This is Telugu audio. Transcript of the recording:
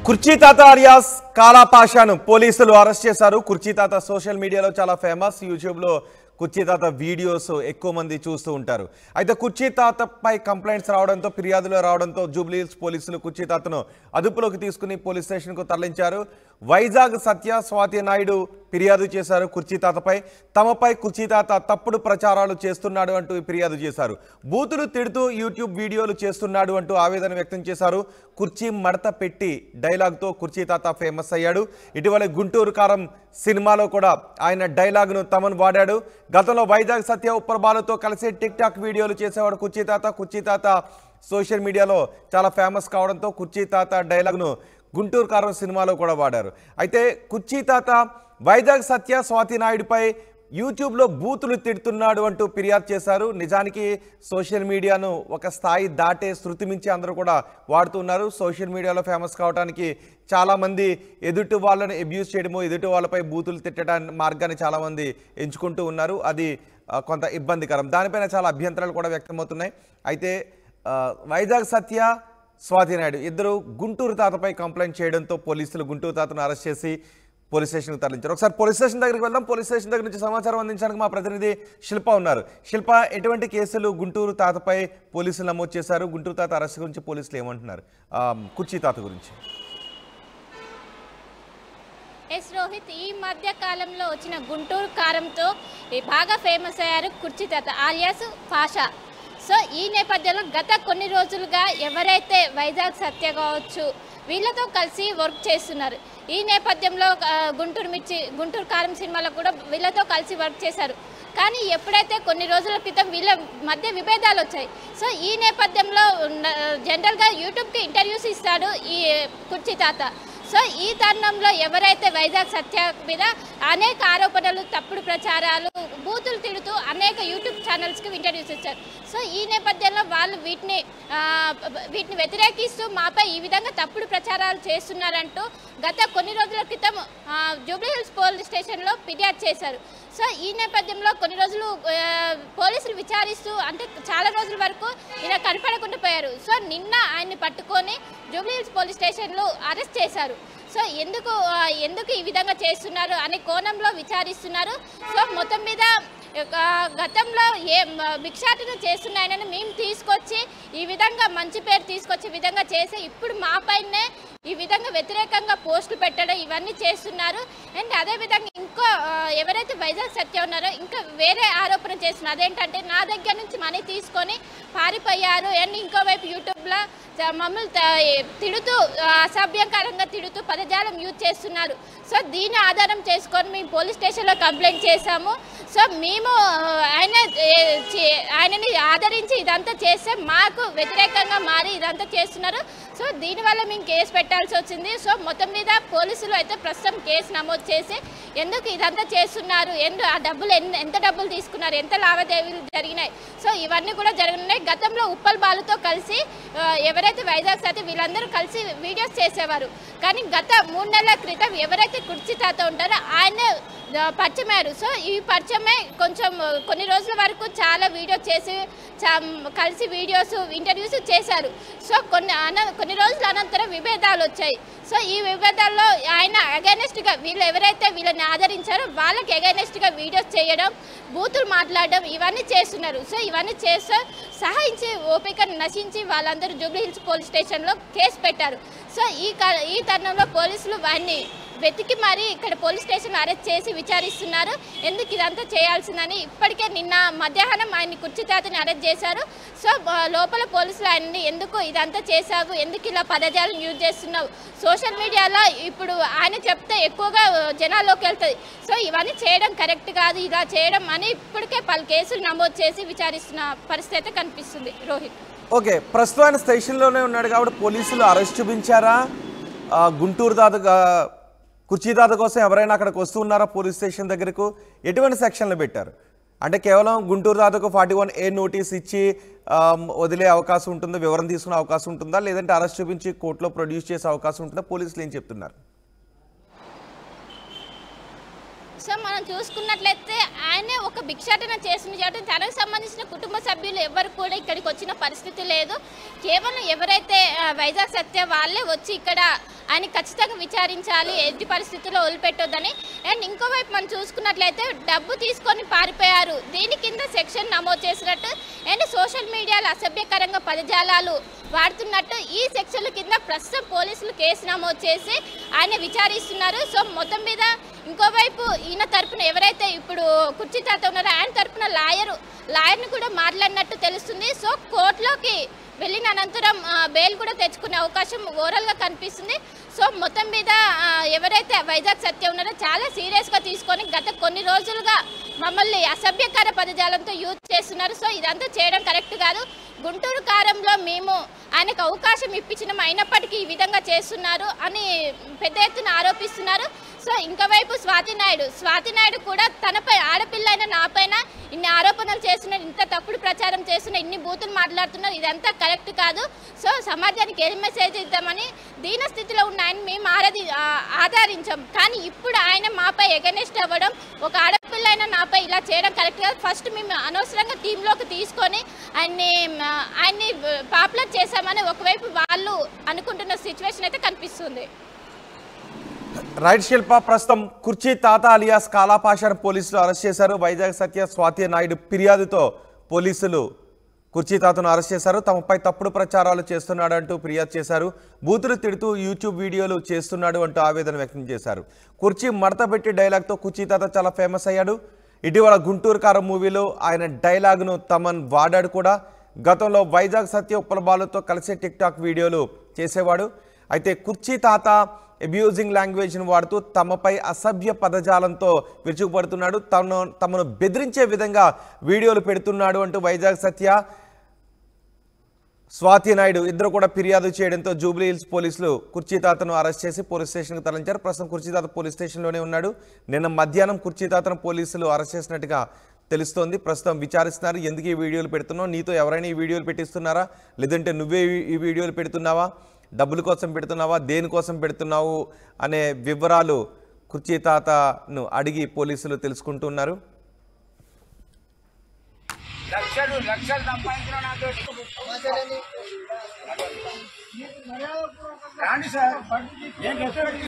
కుర్చీ తాత అలియాస్ కాలా పాషాను పోలీసులు అరెస్ట్ చేశారు. కుర్చీ తాత సోషల్ మీడియాలో చాలా ఫేమస్. యూట్యూబ్లో కుర్చీ తాత వీడియోస్ ఎక్కువ మంది చూస్తూ ఉంటారు. అయితే కుర్చీ తాతపై కంప్లైంట్స్ రావడంతో, ఫిర్యాదులు రావడంతో జూబ్లీ హిల్స్ పోలీసులు కుర్చీ తాతను అదుపులోకి తీసుకుని పోలీస్ స్టేషన్కు తరలించారు. వైజాగ్ సత్య స్వాతి నాయుడు ఫిర్యాదు చేశారు కుర్చీ తాతపై. తమపై కుర్చీ తాత తప్పుడు ప్రచారాలు చేస్తున్నాడు అంటూ ఫిర్యాదు చేశారు. బూతులు తిడుతూ యూట్యూబ్ వీడియోలు చేస్తున్నాడు అంటూ ఆవేదన వ్యక్తం చేశారు. కుర్చీ మడత పెట్టి డైలాగ్తో కుర్చీ తాత ఫేమస్ అయ్యాడు. ఇటీవల గుంటూరు కారం సినిమాలో కూడా ఆయన డైలాగ్ను తమను వాడాడు. గతంలో వైజాగ్ సత్య ఉప్పర్బాలుతో కలిసి టిక్ టాక్ వీడియోలు చేసేవాడు కుర్చీ తాత. కుర్చీ తాత సోషల్ మీడియాలో చాలా ఫేమస్ కావడంతో కుర్చీ తాత డైలాగ్ను గుంటూరు కారం సినిమాలో కూడా వాడారు. అయితే కుర్చీ తాత వైజాగ్ సత్య స్వాతి నాయుడుపై యూట్యూబ్లో బూతులు తిడుతున్నాడు అంటూ ఫిర్యాదు చేశారు. నిజానికి సోషల్ మీడియాను ఒక స్థాయి దాటే శృతి మించి అందరూ కూడా వాడుతున్నారు. సోషల్ మీడియాలో ఫేమస్ కావడానికి చాలామంది ఎదుటి వాళ్ళని అబ్యూస్ చేయడము, ఎదుటి వాళ్ళపై బూతులు తిట్టడానికి మార్గాన్ని చాలామంది ఎంచుకుంటూ ఉన్నారు. అది కొంత ఇబ్బందికరం. దానిపైన చాలా అభ్యంతరాలు కూడా వ్యక్తమవుతున్నాయి. అయితే వైజాగ్ సత్య స్వాతి నాయుడు ఇద్దరు గుంటూరు తాతపై కంప్లైంట్ చేయడంతో పోలీసులు గుంటూరు తాతను అరెస్ట్ చేసి పోలీస్ స్టేషన్కి తరలించారు. ఒకసారి పోలీస్ స్టేషన్ దగ్గరికి వెళ్దాం. పోలీస్ స్టేషన్ దగ్గర నుంచి సమాచారం అందించడానికి మా ప్రతినిధి శిల్ప ఉన్నారు. శిల్ప, ఎటువంటి కేసులు గుంటూరు తాతపై పోలీసులు నమోదు చేశారు? గుంటూరు తాత అరెస్ట్ గురించి పోలీసులు ఏమంటున్నారు? కుర్చీ తాత గురించి. ఎస్ రోహిత్, ఈ మధ్య కాలంలో వచ్చిన గుంటూరు కారంతో బాగా ఫేమస్ అయ్యారు కుర్చీ తాత అలియాస్ పాషా. సో ఈ నేపథ్యంలో గత కొన్ని రోజులుగా ఎవరైతే వైజాగ్ సత్య కావచ్చు వీళ్ళతో కలిసి వర్క్ చేస్తున్నారు. ఈ నేపథ్యంలో గుంటూరు కారం సినిమాలో కూడా వీళ్ళతో కలిసి వర్క్ చేశారు. కానీ ఎప్పుడైతే కొన్ని రోజుల క్రితం వీళ్ళ మధ్య విభేదాలు వచ్చాయి. సో ఈ నేపథ్యంలో జనరల్గా యూట్యూబ్కి ఇంటర్వ్యూస్ ఇస్తాడు ఈ కుర్చీ తాత. సో ఈ తరుణంలో ఎవరైతే వైజాగ్ సత్య మీద అనేక ఆరోపణలు, తప్పుడు ప్రచారాలు, బూతులు తిడుతూ అనేక యూట్యూబ్ ఛానల్స్కి ఇంటర్వ్యూస్ ఇచ్చారు. సో ఈ నేపథ్యంలో వాళ్ళు వీటిని వ్యతిరేకిస్తూ మాపై ఈ విధంగా తప్పుడు ప్రచారాలు చేస్తున్నారంటూ గత కొన్ని రోజుల క్రితం జూబ్లీ హిల్స్ పోలీస్ స్టేషన్లో ఫిర్యాదు చేశారు. సో ఈ నేపథ్యంలో కొన్ని రోజులు పోలీసులు విచారిస్తూ, అంటే చాలా రోజుల వరకు ఈయన కనపడకుండా పోయారు. సో నిన్న ఆయన్ని పట్టుకొని జూబ్లీ హిల్స్ పోలీస్ స్టేషన్లో అరెస్ట్ చేశారు. సో ఎందుకు ఈ విధంగా చేస్తున్నారు అనే కోణంలో విచారిస్తున్నారు. సో మొత్తం మీద గతంలో భిక్షాటన చేస్తున్నాయని మేము తీసుకొచ్చి ఈ విధంగా మంచి పేరు తీసుకొచ్చే విధంగా చేసి ఇప్పుడు మా పైనే ఈ విధంగా వ్యతిరేకంగా పోస్టులు పెట్టడం ఇవన్నీ చేస్తున్నారు. అండ్ అదేవిధంగా ఇంకో ఎవరైతే వైజాగ్ సత్య ఉన్నారో ఇంకా వేరే ఆరోపణ చేస్తున్నారు. అదేంటంటే నా దగ్గర నుంచి మనీ తీసుకొని పారిపోయారు. అండ్ ఇంకోవైపు యూట్యూబ్లో మమ్మల్ని తిడుతూ, అసభ్యకరంగా తిడుతూ పదజాలం యూజ్ చేస్తున్నారు. సో దీన్ని ఆధారం చేసుకొని మేము పోలీస్ స్టేషన్లో కంప్లైంట్ చేశాము. సో మేము ఆయనని ఆదరించి ఇదంతా చేస్తే మాకు వ్యతిరేకంగా మారి ఇదంతా చేస్తున్నారు. సో దీనివల్ల మేము కేసు పెట్టాల్సి వచ్చింది. సో మొత్తం మీద పోలీసులు అయితే ప్రస్తుతం కేసు నమోదు చేసి ఎందుకు ఇదంతా చేస్తున్నారు, ఆ డబ్బులు ఎంత డబ్బులు తీసుకున్నారు, ఎంత లావాదేవీలు జరిగినాయి, సో ఇవన్నీ కూడా జరగనున్నాయి. గతంలో ఉప్పల్ బాలుతో కలిసి ఎవరైతే వైజాగ్ సత్య వీళ్ళందరూ కలిసి వీడియోస్ చేసేవారు. కానీ గత 3 నెలల క్రితం ఎవరైతే కుర్చీ తాత ఉంటారో ఆయన పరిచయమయ్యారు. సో ఈ పరిచయమే కొంచెం కొన్ని రోజుల వరకు చాలా వీడియోస్ చేసి కలిసి వీడియోస్, ఇంటర్వ్యూస్ చేశారు. సో కొన్ని రోజుల అనంతరం విభేదాలు వచ్చాయి. సో ఈ విభేదాల్లో ఆయన అగైనెస్ట్గా వీళ్ళు ఎవరైతే వీళ్ళని ఆదరించారో వాళ్ళకి అగైనెస్ట్గా వీడియోస్ చేయడం, బూతులు మాట్లాడడం ఇవన్నీ చేస్తున్నారు. సో ఇవన్నీ చేస్తూ సహాయించి ఓపిక నశించి వాళ్ళందరూ జూబ్లీ హిల్స్ పోలీస్ స్టేషన్లో కేసు పెట్టారు. సో ఈ తరుణంలో పోలీసులు వారిని వెతికి మరీ ఇక్కడ పోలీస్ స్టేషన్లో అరెస్ట్ చేసి విచారిస్తున్నారు. ఎందుకు ఇదంతా చేయాల్సిందని. ఇప్పటికే నిన్న మధ్యాహ్నం ఆయన్ని కుర్చీ తాతని అరెస్ట్ చేశారు. సో లోపల పోలీసులు ఆయన్ని ఎందుకు ఇదంతా చేశావు, ఎందుకు ఇలా పదజాలం యూజ్ చేస్తున్నావు, సోషల్ మీడియాలో ఇప్పుడు ఆయన చెప్తే ఎక్కువగా జనాల్లోకి వెళ్తుంది, సో ఇవన్నీ చేయడం కరెక్ట్ కాదు, ఇలా చేయడం అని ఇప్పటికే పలు కేసులు నమోదు చేసి విచారిస్తున్న పరిస్థితి కనిపిస్తుంది. రోహిత్, ఓకే, ప్రస్తుతం ఆయన స్టేషన్లోనే ఉన్నాడు కాబట్టి పోలీసులు అరెస్ట్ చూపించారా? గుంటూరు తాత కుర్చీ తాత కోసం ఎవరైనా అక్కడికి వస్తూ ఉన్నారా పోలీస్ స్టేషన్ దగ్గరకు? ఎటువంటి సెక్షన్లు పెట్టారు? అంటే కేవలం గుంటూరు తాతకు 41A నోటీస్ ఇచ్చి వదిలే అవకాశం ఉంటుందా, వివరణ తీసుకునే అవకాశం ఉంటుందా, లేదంటే అరెస్ట్ చూపించి కోర్టులో ప్రొడ్యూస్ చేసే అవకాశం ఉంటుందా? పోలీసులు ఏం చెప్తున్నారు? సో మనం చూసుకున్నట్లయితే ఆయనే ఒక భిక్షాటన చేస్తుంది కాబట్టి తనకు సంబంధించిన కుటుంబ సభ్యులు ఎవరు కూడా ఇక్కడికి వచ్చిన పరిస్థితి లేదు. కేవలం ఎవరైతే వైజాగ్ సత్య వాళ్ళే వచ్చి ఇక్కడ ఆయన ఖచ్చితంగా విచారించాలి, ఎట్టి పరిస్థితుల్లో వదిలిపెట్టొద్దని. అండ్ ఇంకోవైపు మనం చూసుకున్నట్లయితే డబ్బు తీసుకొని పారిపోయారు, దీని కింద సెక్షన్ నమోదు చేసినట్టు అండ్ సోషల్ మీడియాలో అసభ్యకరంగా పదజాలాలు వాడుతున్నట్టు ఈ సెక్షన్ల కింద ప్రస్తుతం పోలీసులు కేసు నమోదు చేసి ఆయన విచారిస్తున్నారు. సో మొత్తం మీద ఇంకోవైపు ఈయన తరపున ఎవరైతే ఇప్పుడు కుర్చీ తాత ఉన్నారో ఆయన తరపున లాయర్ని కూడా మాట్లాడినట్టు తెలుస్తుంది. సో కోర్టులోకి వెళ్ళిన అనంతరం బెయిల్ కూడా తెచ్చుకునే అవకాశం ఓవరాల్గా కనిపిస్తుంది. సో మొత్తం మీద ఎవరైతే వైజాగ్ సత్య ఉన్నారో చాలా సీరియస్గా తీసుకొని గత కొన్ని రోజులుగా మమ్మల్ని అసభ్యకర పదజాలంతో యూజ్ చేస్తున్నారు. సో ఇదంతా చేయడం కరెక్ట్ కాదు. గుంటూరు కారంలో మేము ఆయనకు అవకాశం ఇప్పించడం అయినప్పటికీ ఈ విధంగా చేస్తున్నారు అని పెద్ద ఎత్తున ఆరోపిస్తున్నారు. సో ఇంకోవైపు స్వాతి నాయుడు కూడా తనపై ఆడపిల్ల అయిన నాపైన ఇన్ని ఆరోపణలు చేస్తున్నారు, ఇంత తప్పుడు ప్రచారం చేస్తున్నారు, ఇన్ని బూతులు మాట్లాడుతున్నారు, ఇదంతా కరెక్ట్ కాదు. సో సమాజానికి ఏ మెసేజ్ ఇద్దామని దీన స్థితిలో ఉన్న ఆయన మేము ఆదరించాం. కానీ ఇప్పుడు ఆయన మాపై ఎగనెస్ట్ అవ్వడం, ఒక ఆడపిల్ల అయిన నాపై ఇలా చేయడం కరెక్ట్ కాదు. ఫస్ట్ మేము అనవసరంగా టీంలోకి తీసుకొని ఆయన్ని పాపులర్ చేశామని ఒకవైపు వాళ్ళు అనుకుంటున్న సిచ్యువేషన్ అయితే కనిపిస్తుంది. రైట్ శిల్ప, ప్రస్తుతం కుర్చీ తాత అలియాస్ కాలాపాషాను పోలీసులు అరెస్ట్ చేశారు. వైజాగ్ సత్య స్వాతి నాయుడు ఫిర్యాదుతో పోలీసులు కుర్చీ తాతను అరెస్ట్ చేశారు. తమపై తప్పుడు ప్రచారాలు చేస్తున్నాడు అంటూ ఫిర్యాదు చేశారు. బూతులు తిడుతూ యూట్యూబ్ వీడియోలు చేస్తున్నాడు అంటూ ఆవేదన వ్యక్తం చేశారు. కుర్చీ మడతపెట్టి డైలాగ్తో కుర్చీ తాత చాలా ఫేమస్ అయ్యాడు. ఇటీవల గుంటూరు కారం మూవీలో ఆయన డైలాగ్ను తమన్ వాడాడు కూడా. గతంలో వైజాగ్ సత్య ఉప్పల బాలుతో కలిసి టిక్టాక్ వీడియోలు చేసేవాడు. అయితే కుర్చీ తాత అబ్యూజింగ్ లాంగ్వేజ్ను వాడుతూ తమపై అసభ్య పదజాలంతో విరుచుకుపడుతున్నాడు, తమను బెదిరించే విధంగా వీడియోలు పెడుతున్నాడు అంటూ వైజాగ్ సత్య స్వాతి నాయుడు ఇద్దరు కూడా ఫిర్యాదు చేయడంతో జూబ్లీ హిల్స్ పోలీసులు కుర్చీ తాతను అరెస్ట్ చేసి పోలీస్ స్టేషన్కి తరలించారు. ప్రస్తుతం కుర్చీ తాత పోలీస్ స్టేషన్లోనే ఉన్నాడు. నిన్న మధ్యాహ్నం కుర్చీ తాతను పోలీసులు అరెస్ట్ చేసినట్టుగా తెలుస్తోంది. ప్రస్తుతం విచారిస్తున్నారు, ఎందుకు ఈ వీడియోలు పెడుతున్నావు, నీతో ఎవరైనా ఈ వీడియోలు పెట్టిస్తున్నారా, లేదంటే నువ్వే ఈ వీడియోలు పెడుతున్నావా, డబ్బుల కోసం పెడుతున్నావా, దేనికోసం పెడుతున్నావు అనే వివరాలు కుర్చీ తాతను అడిగి పోలీసులు తెలుసుకుంటున్నారు. లక్షలు సంపాదించిన